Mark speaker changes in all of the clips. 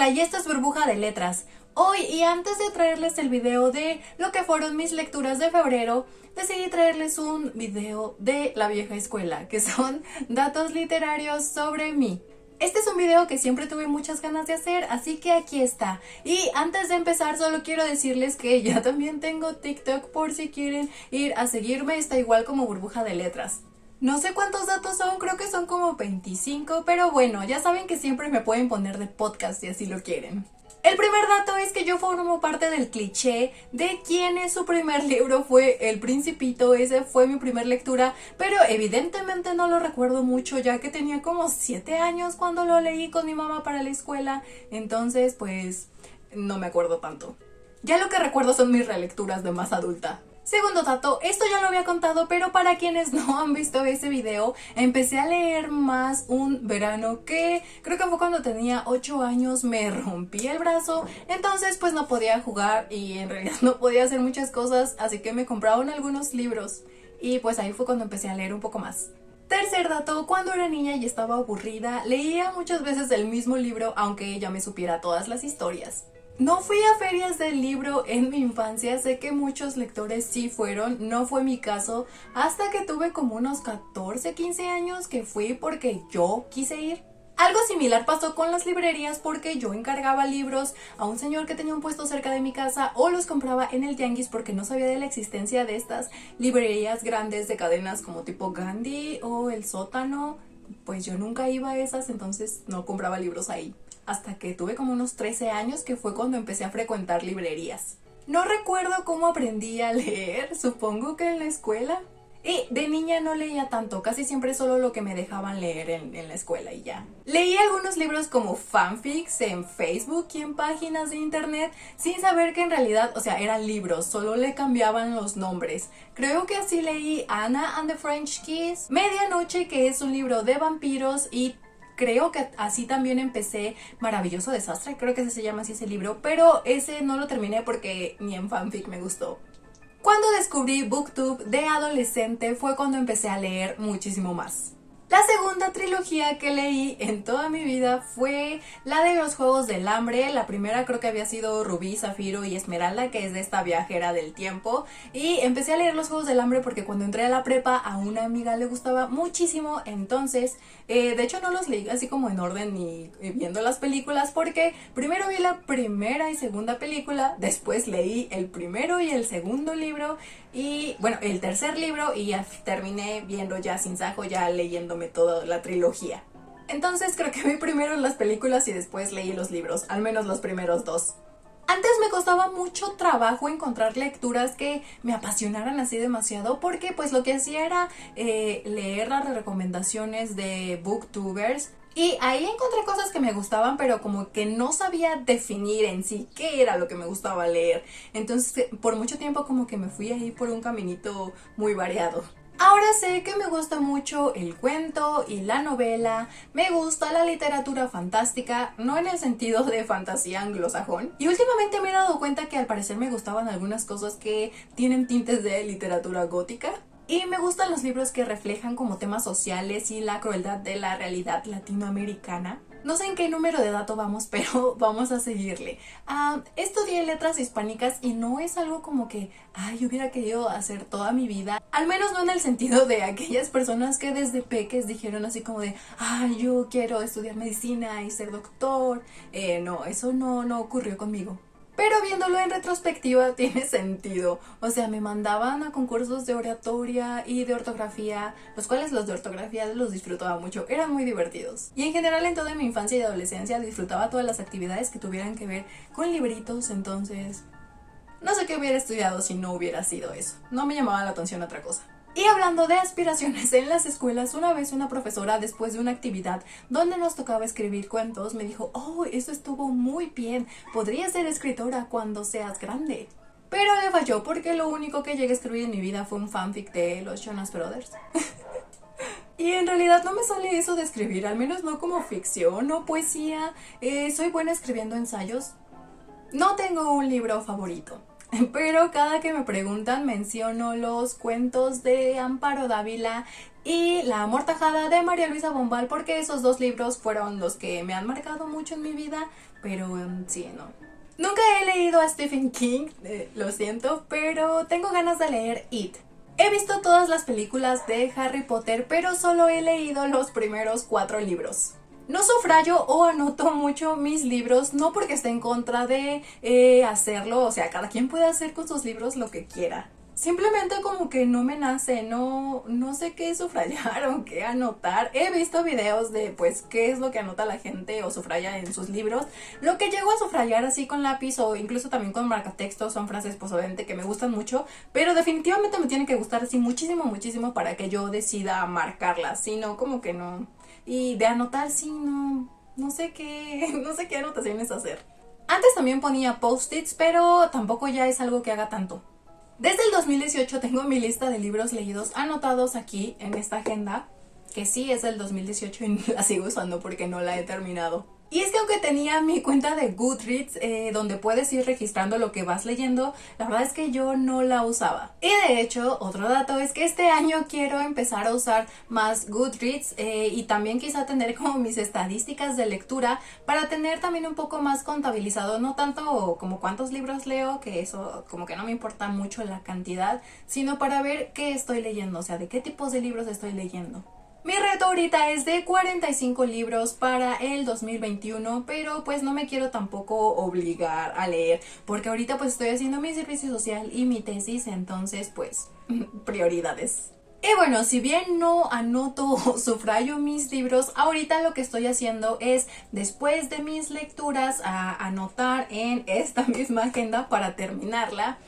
Speaker 1: Hola, y esto es Burbuja de Letras. Hoy, y antes de traerles el video de lo que fueron mis lecturas de febrero, decidí traerles un video de la vieja escuela, que son datos literarios sobre mí. Este es un video que siempre tuve muchas ganas de hacer, así que aquí está. Y antes de empezar solo quiero decirles que ya también tengo TikTok por si quieren ir a seguirme, está igual como Burbuja de Letras. No sé cuántos datos son, creo que son como 25, pero bueno, ya saben que siempre me pueden poner de podcast si así lo quieren. El primer dato es que yo formo parte del cliché de quien su primer libro fue El Principito. Ese fue mi primer lectura, pero evidentemente no lo recuerdo mucho ya que tenía como 7 años cuando lo leí con mi mamá para la escuela, entonces pues no me acuerdo tanto. Ya lo que recuerdo son mis relecturas de más adulta. Segundo dato, esto ya lo había contado, pero para quienes no han visto ese video, empecé a leer más un verano que creo que fue cuando tenía 8 años, me rompí el brazo, entonces pues no podía jugar y en realidad no podía hacer muchas cosas, así que me compraron algunos libros y pues ahí fue cuando empecé a leer un poco más. Tercer dato, cuando era niña y estaba aburrida, leía muchas veces el mismo libro aunque ya me supiera todas las historias. No fui a ferias del libro en mi infancia, sé que muchos lectores sí fueron, no fue mi caso, hasta que tuve como unos 14, 15 años que fui porque yo quise ir. Algo similar pasó con las librerías porque yo encargaba libros a un señor que tenía un puesto cerca de mi casa o los compraba en el tianguis porque no sabía de la existencia de estas librerías grandes de cadenas como tipo Gandhi o El Sótano. Pues yo nunca iba a esas, entonces no compraba libros ahí. Hasta que tuve como unos 13 años que fue cuando empecé a frecuentar librerías. No recuerdo cómo aprendí a leer, supongo que en la escuela. Y de niña no leía tanto, casi siempre solo lo que me dejaban leer en la escuela y ya. Leí algunos libros como fanfics en Facebook y en páginas de internet sin saber que en realidad, o sea, eran libros, solo le cambiaban los nombres. Creo que así leí Anna and the French Kiss, Medianoche, que es un libro de vampiros, y creo que así también empecé Maravilloso Desastre, creo que se llama así ese libro, pero ese no lo terminé porque ni en fanfic me gustó. Cuando descubrí BookTube de adolescente fue cuando empecé a leer muchísimo más. La segunda trilogía que leí en toda mi vida fue la de los Juegos del Hambre. La primera creo que había sido Rubí, Zafiro y Esmeralda, que es de esta viajera del tiempo. Y empecé a leer los Juegos del Hambre porque cuando entré a la prepa a una amiga le gustaba muchísimo. Entonces, de hecho no los leí así como en orden ni viendo las películas porque primero vi la primera y segunda película, después leí el primero y el segundo libro y bueno, el tercer libro y ya terminé viendo ya sin sajo, ya leyéndome toda la trilogía. Entonces creo que vi primero las películas y después leí los libros, al menos los primeros dos. Antes me costaba mucho trabajo encontrar lecturas que me apasionaran así demasiado porque pues lo que hacía era leer las recomendaciones de booktubers y ahí encontré cosas que me gustaban pero como que no sabía definir en sí qué era lo que me gustaba leer. Entonces por mucho tiempo como que me fui ahí por un caminito muy variado. Ahora sé que me gusta mucho el cuento y la novela, me gusta la literatura fantástica, no en el sentido de fantasía anglosajón, y últimamente me he dado cuenta que al parecer me gustaban algunas cosas que tienen tintes de literatura gótica. Y me gustan los libros que reflejan como temas sociales y la crueldad de la realidad latinoamericana. No sé en qué número de dato vamos, pero vamos a seguirle. Estudié letras hispánicas y no es algo como que, hubiera querido hacer toda mi vida. Al menos no en el sentido de aquellas personas que desde peques dijeron así como de, yo quiero estudiar medicina y ser doctor. No, eso no ocurrió conmigo. Pero viéndolo en retrospectiva tiene sentido. O sea, me mandaban a concursos de oratoria y de ortografía, los cuales los de ortografía los disfrutaba mucho, eran muy divertidos. Y en general en toda mi infancia y adolescencia disfrutaba todas las actividades que tuvieran que ver con libritos, entonces no sé qué hubiera estudiado si no hubiera sido eso. No me llamaba la atención otra cosa. Y hablando de aspiraciones en las escuelas, una vez una profesora, después de una actividad donde nos tocaba escribir cuentos, me dijo, eso estuvo muy bien, podrías ser escritora cuando seas grande. Pero le falló porque lo único que llegué a escribir en mi vida fue un fanfic de los Jonas Brothers. Y en realidad no me sale eso de escribir, al menos no como ficción o poesía. Soy buena escribiendo ensayos. No tengo un libro favorito. Pero cada que me preguntan menciono los cuentos de Amparo Dávila, y La Amortajada de María Luisa Bombal, porque esos dos libros fueron los que me han marcado mucho en mi vida, pero sí, no. Nunca he leído a Stephen King, lo siento, pero tengo ganas de leer It. He visto todas las películas de Harry Potter, pero solo he leído los primeros 4 libros. No sufrayo o anoto mucho mis libros, no porque esté en contra de hacerlo, o sea, cada quien puede hacer con sus libros lo que quiera. Simplemente como que no me nace, no sé qué subrayar o qué anotar. He visto videos de pues qué es lo que anota la gente o subraya en sus libros. Lo que llego a subrayar así con lápiz o incluso también con marcatextos son frases pues obviamente que me gustan mucho, pero definitivamente me tienen que gustar así muchísimo, muchísimo para que yo decida marcarlas, si no como que no. Y de anotar sí, no sé qué, no sé qué anotaciones hacer. Antes también ponía post-its, pero tampoco ya es algo que haga tanto. Desde el 2018 tengo mi lista de libros leídos anotados aquí en esta agenda, que sí es del 2018 y la sigo usando porque no la he terminado. Y es que aunque tenía mi cuenta de Goodreads, donde puedes ir registrando lo que vas leyendo, la verdad es que yo no la usaba. Y de hecho, otro dato es que este año quiero empezar a usar más Goodreads y también quizá tener como mis estadísticas de lectura para tener también un poco más contabilizado, no tanto como cuántos libros leo, que eso como que no me importa mucho la cantidad, sino para ver qué estoy leyendo, o sea, de qué tipos de libros estoy leyendo. Mi reto ahorita es de 45 libros para el 2021, pero pues no me quiero tampoco obligar a leer, porque ahorita pues estoy haciendo mi servicio social y mi tesis, entonces pues prioridades. Y bueno, si bien no anoto o subrayo mis libros, ahorita lo que estoy haciendo es, después de mis lecturas, anotar en esta misma agenda para terminarla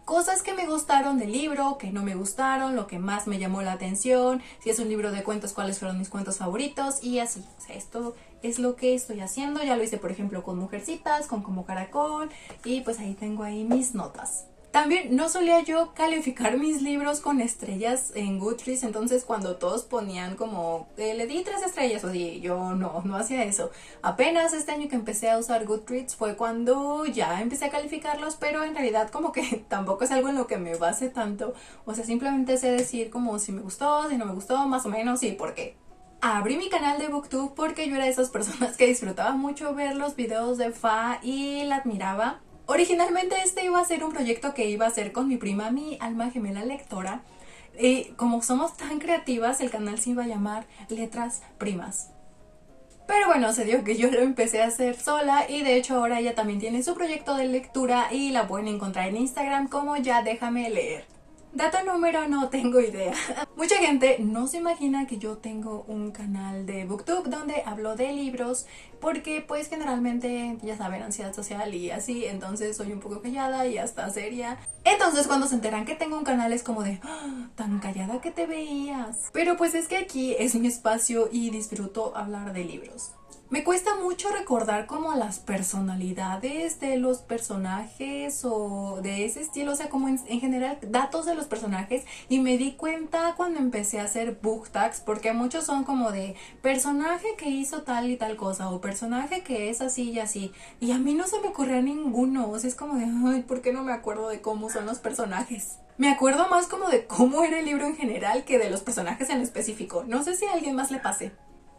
Speaker 1: cosas que me gustaron del libro, que no me gustaron, lo que más me llamó la atención, si es un libro de cuentos, cuáles fueron mis cuentos favoritos y así. O sea, esto es lo que estoy haciendo. Ya lo hice, por ejemplo, con Mujercitas, con Como Caracol y pues ahí tengo ahí mis notas. También no solía yo calificar mis libros con estrellas en Goodreads, entonces cuando todos ponían como le di 3 estrellas o así, yo no hacía eso. Apenas este año que empecé a usar Goodreads fue cuando ya empecé a calificarlos, pero en realidad como que tampoco es algo en lo que me base tanto. O sea, simplemente sé decir como si me gustó, si no me gustó, más o menos y por qué. Abrí mi canal de Booktube porque yo era de esas personas que disfrutaba mucho ver los videos de Fa y la admiraba. Originalmente este iba a ser un proyecto que iba a hacer con mi prima, mi alma gemela lectora. Como somos tan creativas, el canal se iba a llamar Letras Primas. Pero bueno, se dio que yo lo empecé a hacer sola y de hecho ahora ella también tiene su proyecto de lectura y la pueden encontrar en Instagram como Ya Déjame Leer. Dato número, no tengo idea. Mucha gente no se imagina que yo tengo un canal de Booktube donde hablo de libros porque pues generalmente, ya saben, ansiedad social y así, entonces soy un poco callada y hasta seria. Entonces cuando se enteran que tengo un canal es como de tan callada que te veías. Pero pues es que aquí es mi espacio y disfruto hablar de libros. Me cuesta mucho recordar como las personalidades de los personajes o de ese estilo, o sea, como en general datos de los personajes, y me di cuenta cuando empecé a hacer book tags, porque muchos son como de personaje que hizo tal y tal cosa o personaje que es así y así, y a mí no se me ocurría ninguno, o sea, es como de, ay, ¿por qué no me acuerdo de cómo son los personajes? Me acuerdo más como de cómo era el libro en general que de los personajes en específico, no sé si a alguien más le pase.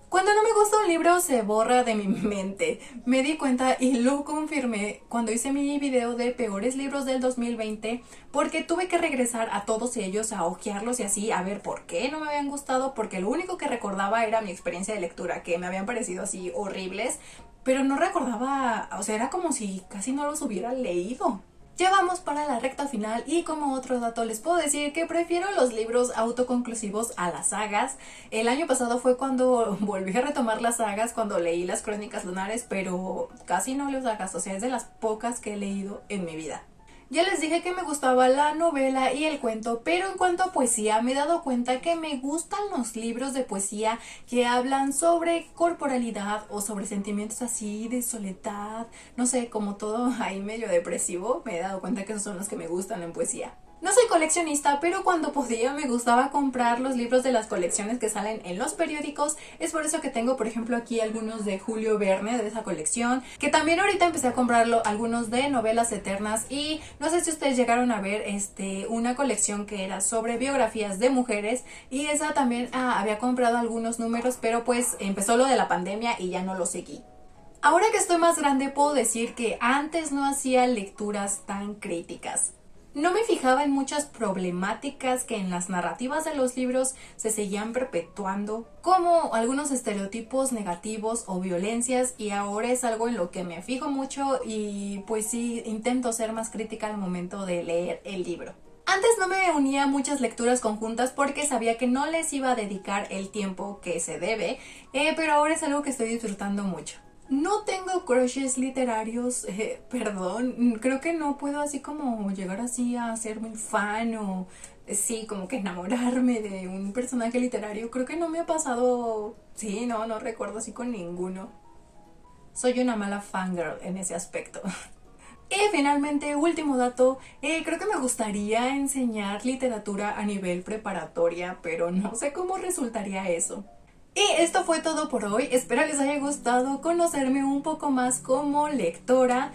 Speaker 1: Cuando no me gusta un libro se borra de mi mente. Me di cuenta y lo confirmé cuando hice mi video de peores libros del 2020 porque tuve que regresar a todos ellos, a hojearlos y así, a ver por qué no me habían gustado, porque lo único que recordaba era mi experiencia de lectura, que me habían parecido así horribles, pero no recordaba, o sea, era como si casi no los hubiera leído. Ya vamos para la recta final y como otro dato les puedo decir que prefiero los libros autoconclusivos a las sagas. El año pasado fue cuando volví a retomar las sagas, cuando leí las Crónicas Lunares, pero casi no leo sagas, o sea, es de las pocas que he leído en mi vida. Ya les dije que me gustaba la novela y el cuento, pero en cuanto a poesía me he dado cuenta que me gustan los libros de poesía que hablan sobre corporalidad o sobre sentimientos así de soledad, no sé, como todo ahí medio depresivo. Me he dado cuenta que esos son los que me gustan en poesía. No soy coleccionista, pero cuando podía me gustaba comprar los libros de las colecciones que salen en los periódicos. Es por eso que tengo, por ejemplo, aquí algunos de Julio Verne de esa colección, que también ahorita empecé a comprarlo, algunos de novelas eternas. Y no sé si ustedes llegaron a ver una colección que era sobre biografías de mujeres, y esa también había comprado algunos números, pero pues empezó lo de la pandemia y ya no lo seguí. Ahora que estoy más grande puedo decir que antes no hacía lecturas tan críticas. No me fijaba en muchas problemáticas que en las narrativas de los libros se seguían perpetuando, como algunos estereotipos negativos o violencias, y ahora es algo en lo que me fijo mucho y pues sí intento ser más crítica al momento de leer el libro. Antes no me unía a muchas lecturas conjuntas porque sabía que no les iba a dedicar el tiempo que se debe, pero ahora es algo que estoy disfrutando mucho. No tengo crushes literarios, perdón, creo que no puedo así como llegar así a ser muy fan o sí, como que enamorarme de un personaje literario. Creo que no me ha pasado, sí, no recuerdo así con ninguno. Soy una mala fangirl en ese aspecto. Y finalmente, último dato, creo que me gustaría enseñar literatura a nivel preparatoria, pero no sé cómo resultaría eso. Y esto fue todo por hoy, espero les haya gustado conocerme un poco más como lectora.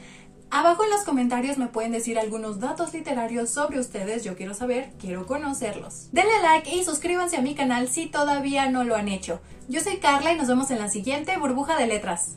Speaker 1: Abajo en los comentarios me pueden decir algunos datos literarios sobre ustedes, yo quiero saber, quiero conocerlos. Denle like y suscríbanse a mi canal si todavía no lo han hecho. Yo soy Carla y nos vemos en la siguiente burbuja de letras.